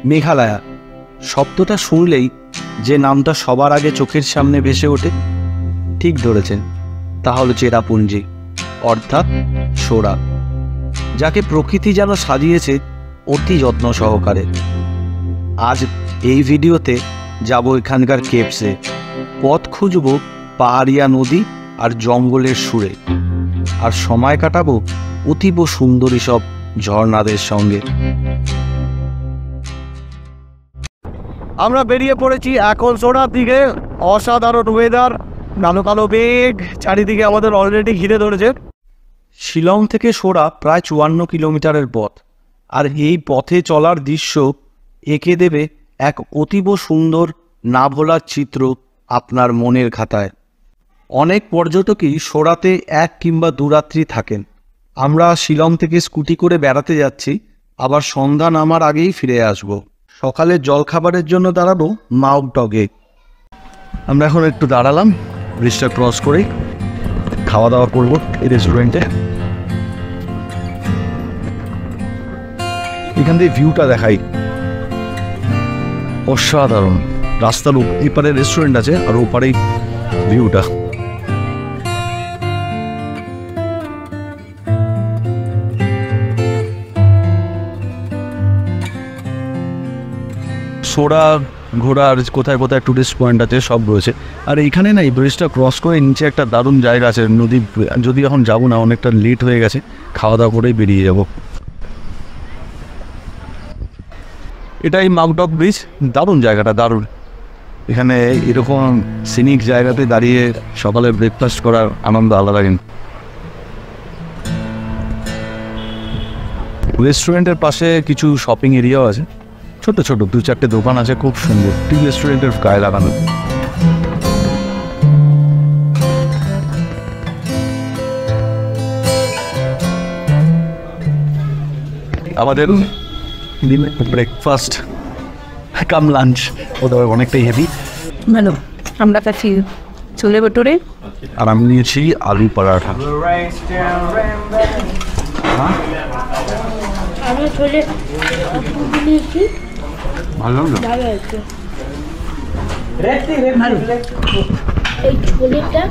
মেঘালয়া শব্দটা শুনলেই যে নামটা সবার আগে চোখের সামনে ভেসে ওঠে, ঠিক ধরেছেন, তা হলো চেরাপুঞ্জি অর্থাৎ সোরা, যাকে প্রকৃতি যেন সাজিয়েছে অতি যত্ন সহকারে। আজ এই ভিডিওতে যাব এখানকার কেভসে, পথ খুঁজব পাহাড়িয়া নদী আর জঙ্গলের সুরে, আর সময় কাটাবো অতীব সুন্দরী সব ঝর্ণাদের সঙ্গে। আমরা বেরিয়ে পড়েছি এখন সোরার দিকে। অসাধারণ ওয়েদার, কালো কালো মেঘ চারিদিকে আমাদের অলরেডি ঘিরে ধরেছে। শিলং থেকে সোরা প্রায় 54 কিলোমিটারের পথ, আর এই পথে চলার দৃশ্য এঁকে দেবে এক অতীব সুন্দর না ভোলার চিত্র আপনার মনের খাতায়। অনেক পর্যটকই সোরাতে 1 কিংবা 2 রাত্রি থাকেন। আমরা শিলং থেকে স্কুটি করে বেড়াতে যাচ্ছি, আবার সন্ধ্যা নামার আগেই ফিরে আসব। সকালে জলখাবারের জন্য দাঁড়াবো মাউক ডগে। আমরা এখন একটু দাঁড়ালাম, ব্রিজটা ক্রস করে খাওয়া দাওয়া করবো এই রেস্টুরেন্টে। এখান থেকে ভিউটা দেখাই, অসাধারণ। রাস্তার এপারে রেস্টুরেন্ট আছে আর ওপারেই ভিউটা। সোরা ঘোরার কোথায় কোথায় টুরিস্ট পয়েন্ট আছে সব রয়েছে। আর এইখানে না এই ব্রিজটা ক্রস করে নিচে একটা দারুণ জায়গা আছে নদী। যদি এখন যাবো না, অনেকটা লেট হয়ে গেছে, খাওয়া দাওয়া করেই বেরিয়ে যাব। এটাই মাউকডক ব্রিজ, দারুণ জায়গাটা, দারুণ। এখানে এরকম সিনিক জায়গাতে দাঁড়িয়ে সকালে ব্রেকফাস্ট করার আনন্দ আলাদা। কিন্তু রেস্টুরেন্টের পাশে কিছু শপিং এরিয়াও আছে, ছোট ছোট 2-4টে দোকান আছে, খুব সুন্দর। টি রেস্টুরেন্টের গায়ে লাগানো। আমাদের ব্রেকফাস্ট কাম লাঞ্চ ওদের অনেকটাই হেভি। ভালো, আমরা খাচ্ছি ছোলে ভটুরে, আর আমি নিয়েছি আলু পরাঠা। আমি ছোলে নিয়েছি, ভালো না? এই ছোলেটা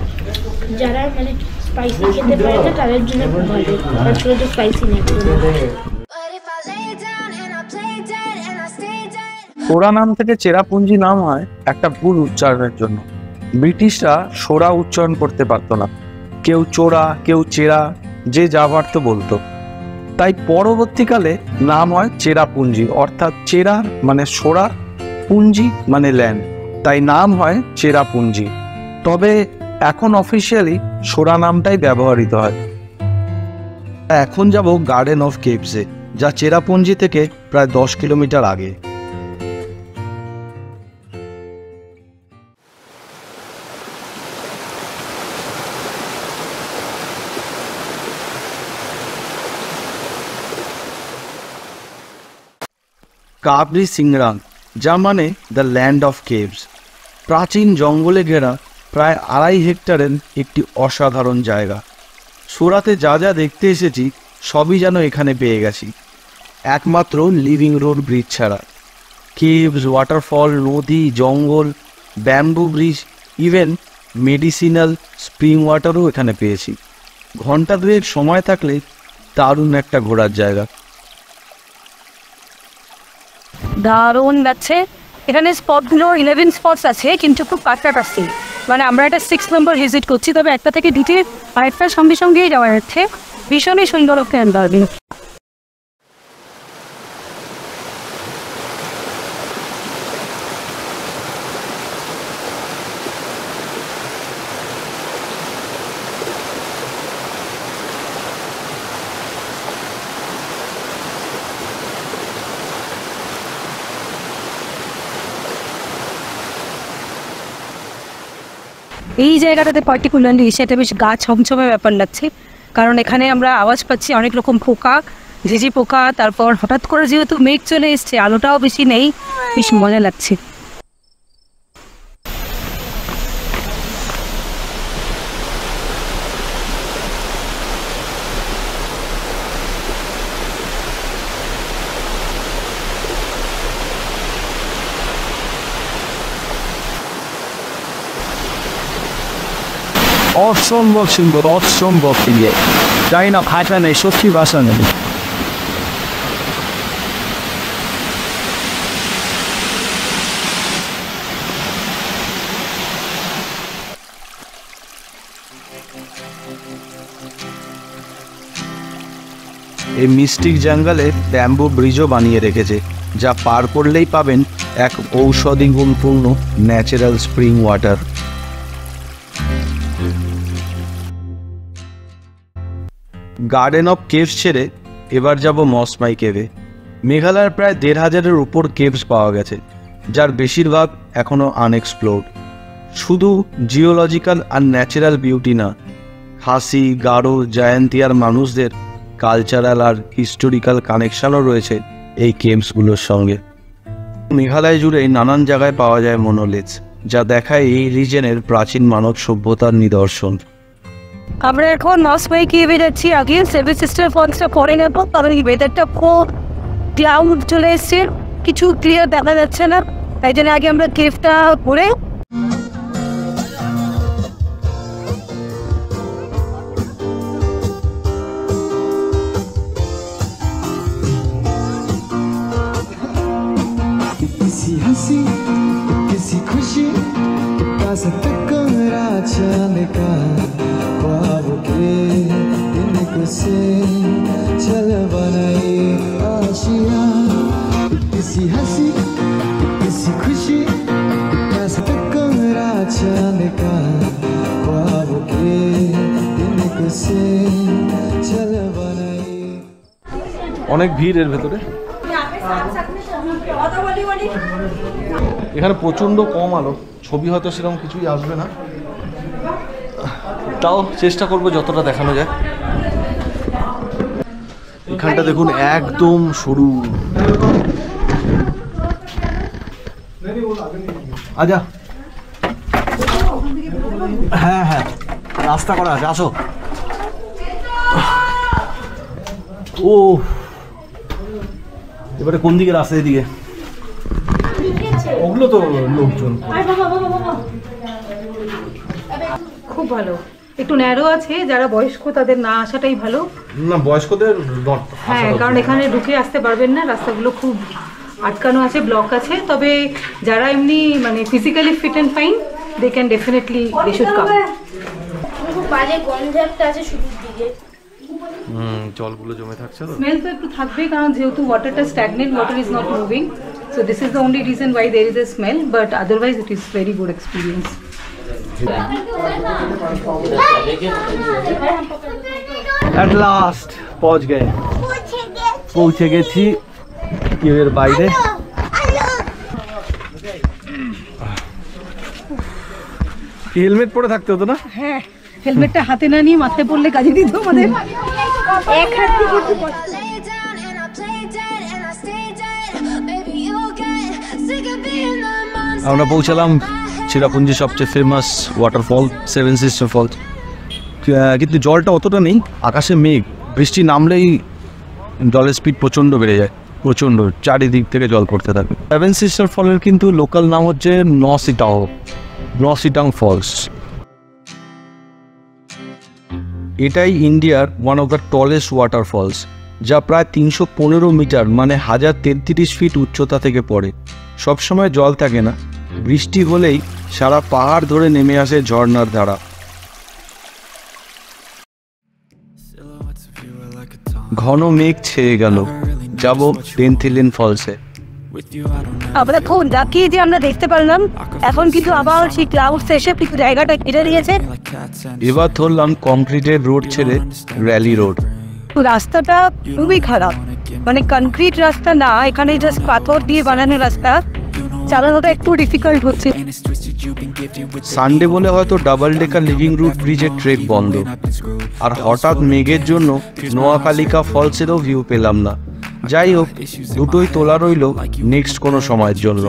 যারা মানে স্পাইসি খেতে পারে না তাদের জন্য খুব ভালো, আর ছোলেটা স্পাইসি না। সোরা নাম থেকে চেরাপুঞ্জি নাম হয় একটা ভুল উচ্চারণের জন্য। ব্রিটিশরা সোরা উচ্চারণ করতে পারতো না, কেউ চোরা কেউ চেরা, যে যা পারত বলতো। তাই পরবর্তীকালে নাম হয় চেরাপুঞ্জি, অর্থাৎ চেরা মানে সোরা, পুঞ্জি মানে ল্যান্ড, তাই নাম হয় চেরাপুঞ্জি। তবে এখন অফিসিয়ালি সোরা নামটাই ব্যবহৃত হয়। এখন যাব গার্ডেন অফ কেভসে, যা চেরাপুঞ্জি থেকে প্রায় 10 কিলোমিটার আগে। কাবরি সিংরাং, যা মানে দ্য ল্যান্ড অফ কেভস, প্রাচীন জঙ্গলে ঘেরা প্রায় 2.5 হেক্টরের একটি অসাধারণ জায়গা। সোরাতে যা যা দেখতে এসেছি সবই যেন এখানে পেয়ে গেছি, একমাত্র লিভিং রোড ব্রিজ ছাড়া। কেভস, ওয়াটারফল, নদী, জঙ্গল, bamboo bridge, even medicinal spring ওয়াটারও এখানে পেয়েছি। ঘন্টা 2 সময় থাকলে দারুণ একটা ঘোরার জায়গা। দারুণ লাগছে। এখানে স্পটগুলো 11 স্পটস আছে, কিন্তু খুব কাছাকাছি। মানে আমরা একটা 6 নম্বর ভিজিট করছি, তবে একটা থেকে দিতে আরেকটার সঙ্গে সঙ্গেই যাওয়া যাচ্ছে। ভীষণই সুন্দর একটা এনভায়রনমেন্ট। এই জায়গাটাতে পার্টিকুলারলি সেটা বেশ গা ছমছমে ব্যাপার লাগছে, কারণ এখানে আমরা আওয়াজ পাচ্ছি অনেক রকম পোকা, ঝিঝি পোকা। তারপর হঠাৎ করে যেহেতু মেঘ চলে এসছে, আলোটাও বেশি নেই, বেশ মজা লাগছে। অসম্ভব সুন্দর, অসম্ভব দিয়ে জানি না ভাষা নেই, সত্যি ভাষা নেই। এই মিস্টিক জঙ্গলে ব্যাম্বু ব্রিজও বানিয়ে রেখেছে, যা পার করলেই পাবেন এক ঔষধি গুণপূর্ণ natural spring water. Garden of caves ছেড়ে এবার যাব মসমাই কেভে। মেঘালয়ের প্রায় ১৫০০-এর উপর কেভস পাওয়া গেছে, যার বেশিরভাগ এখনও আনএক্সপ্লোর্ড। শুধু জিওলজিক্যাল আর ন্যাচারাল বিউটি না, খাসি, গারো, জায়ান্তিয়ার মানুষদের কালচারাল আর হিস্টোরিক্যাল কানেকশনও রয়েছে এই কেভসগুলোর সঙ্গে। মেঘালয় জুড়ে নানান জায়গায় পাওয়া যায় মনোলিথস, যা দেখায় এই রিজনের প্রাচীন মানব সভ্যতার নিদর্শন। আমরা এখন মসমাই কেভে যাচ্ছি। আগে সেভেন সিস্টার ফলসটা পরে নেবো, কারণ এই ওয়েদারটা খুব ক্লাউড চলে এসছে, কিছু ক্লিয়ার দেখা যাচ্ছে না, তাই জন্য আগে আমরা কেভটা ঘুরে किसी हंसी किसी खुशी का सतकरा चांद का ख्वाब के दिन को से चल बनाई आशिया। किसी हंसी किसी खुशी का सतकरा चांद का ख्वाब के दिन को से चल बनाई। অনেক ভিড় এর ভেতরে। এখানে প্রচণ্ড কম আলো, ছবি হয়তো সেরকম কিছুই আসবে না, তাও চেষ্টা করবো যতটা দেখানো যায়। এখানটা দেখুন একদম সরু। আচ্ছা, হ্যাঁ হ্যাঁ, রাস্তা করা আছে, আসো। ও এবারে কোন দিকে রাস্তা? এদিকে। ওগুলো তো লোকজন। খুব ভালো, একটু ন্যারো আছে, যারা বয়স্ক তাদের না আসাটাই ভালো। না, বয়স্কদের হ্যাঁ, কারণ এখানে ঢুকে আসতে পারবেন না, রাস্তাগুলো খুব আটকানো আছে, ব্লক আছে। তবে যারা এমনি মানে physically fit and fine, they can definitely they should come. খুব বাজে গন্ধ একটা আছে শুরুর দিকে। জলগুলো জমে থাকছে তো। স্মেল তো একটু থাকবে, কারণ যেহেতু ওয়াটারটা stagnant, water is not moving, so this is the only reason why there is a smell, but otherwise it is very good experience. At last পৌঁছে গেছি কেভের বাইরে। হেলমেট পরে থাকতে হতো না? হ্যাঁ, হেলমেটটা হাতে না নিয়ে মাথায় পড়লে কাজে দিত আমাদের। এক হাত থেকে একটু আমরা পৌঁছালাম চেরাপুঞ্জির সবচেয়ে famous waterfall seven sister falls. কিন্তু জলটা অতটা নেই, আকাশে মেঘ, বৃষ্টি নামলেই জলের স্পিড প্রচণ্ড বেড়ে যায়, প্রচণ্ড, চারিদিক থেকে জল পড়তে থাকে। সেভেন সিস্টার ফলের কিন্তু লোকাল নাম হচ্ছে নসিটাং ফলস। এটাই ইন্ডিয়ার one of the tallest waterfalls, যা প্রায় ৩১৫ মিটার মানে 1033 ফিট উচ্চতা থেকে পড়ে। সবসময় জল থাকে না, বৃষ্টি হলেই সারা পাহাড় ধরে নেমে আসে ঝর্ণার ধারা। ঘন মেঘ ছেয়ে গেল, যাব পেন্থিলিন ফলসে। আমরা খুব লাকি যে আমরা দেখতে পারলাম। এখন কিন্তু আবার সেই ক্লাউডস এসে কিছু জায়গাটা কেটে দিয়েছে। এবার ধরলাম কংক্রিটের রোড ছেড়ে র্যালি রোড। রাস্তাটা খুবই খারাপ, মানে কনক্রিট রাস্তা না, এখানে জাস্ট পাথর দিয়ে বানানো রাস্তা, চালানোটা একটু ডিফিকাল্ট হচ্ছে। সানডে বলে হয়তো ডাবল ডেকার লিভিং রুট ব্রিজের ট্রেক বন্ধ, আর হঠাৎ মেঘের জন্য নোয়াখালিকা ফলসেরও ভিউ পেলাম না। যাই হোক, দুটোই তোলা রইল নেক্সট কোনো সময়ের জন্য।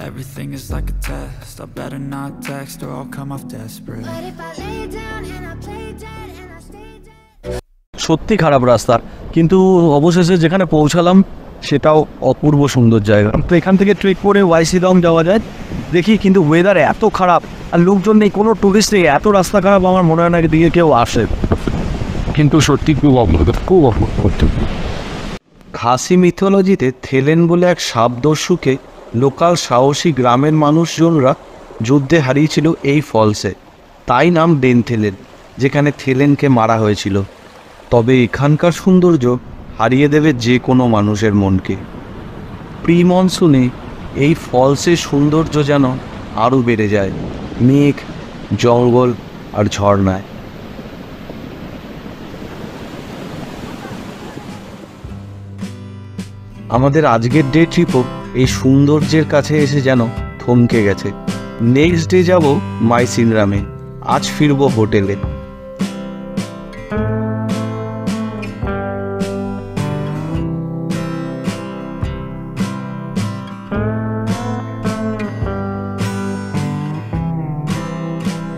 Everything is like a test. I better not text or I'll come off desperate. But if I lay down and I play dead and I stay dead. সত্যি খারাপ রাস্তা, কিন্তু অবশেষে যেখানে পৌঁছালাম সেটাও অপূর্ব সুন্দর জায়গা। তো এখান থেকে ট্রেক করে ওয়াইসিদং যাওয়া যায়। দেখি কিন্তু ওয়েদার এত খারাপ আর লোকজন নেই, কোনো টুরিস্ট নেই, এত রাস্তা খারাপ আমার মনে হয় না এদিকে কেউ আসে। কিন্তু সত্যি খুব অপূর্ব। খাসি মিথোলজিতে থেলেন বলে এক সাপদস্যুকে লোকাল সাহসী গ্রামের মানুষজনরা যুদ্ধে হারিয়েছিল এই ফলসে, তাই নাম ডেন থেলেন, যেখানে থেলেনকে মারা হয়েছিল। তবে এখানকার সৌন্দর্য হারিয়ে দেবে যে কোনো মানুষের মনকে। প্রি মনসুনে এই ফলসের সৌন্দর্য যেন আরও বেড়ে যায় মেঘ, জঙ্গল আর ঝর্ণায়। আমাদের আজকের ডে ট্রিপও এই সৌন্দর্যের কাছে এসে যেন থমকে গেছে। নেক্সট ডে যাব মাইসিনরামে, আজ ফিরবো হোটেলে।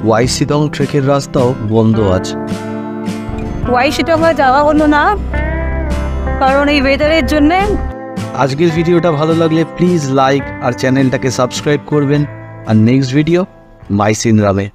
ওয়াইসিদং ট্রেকের রাস্তাও বন্ধ আছে। ওয়াইসিদং যাওয়া হলো না কারণ এই ওয়েদারের জন্যে। আজকের ভিডিওটা ভালো লাগলে প্লিজ লাইক আর চ্যানেলটাকে সাবস্ক্রাইব করবেন। আর নেক্সট ভিডিও মাইসিনরামে।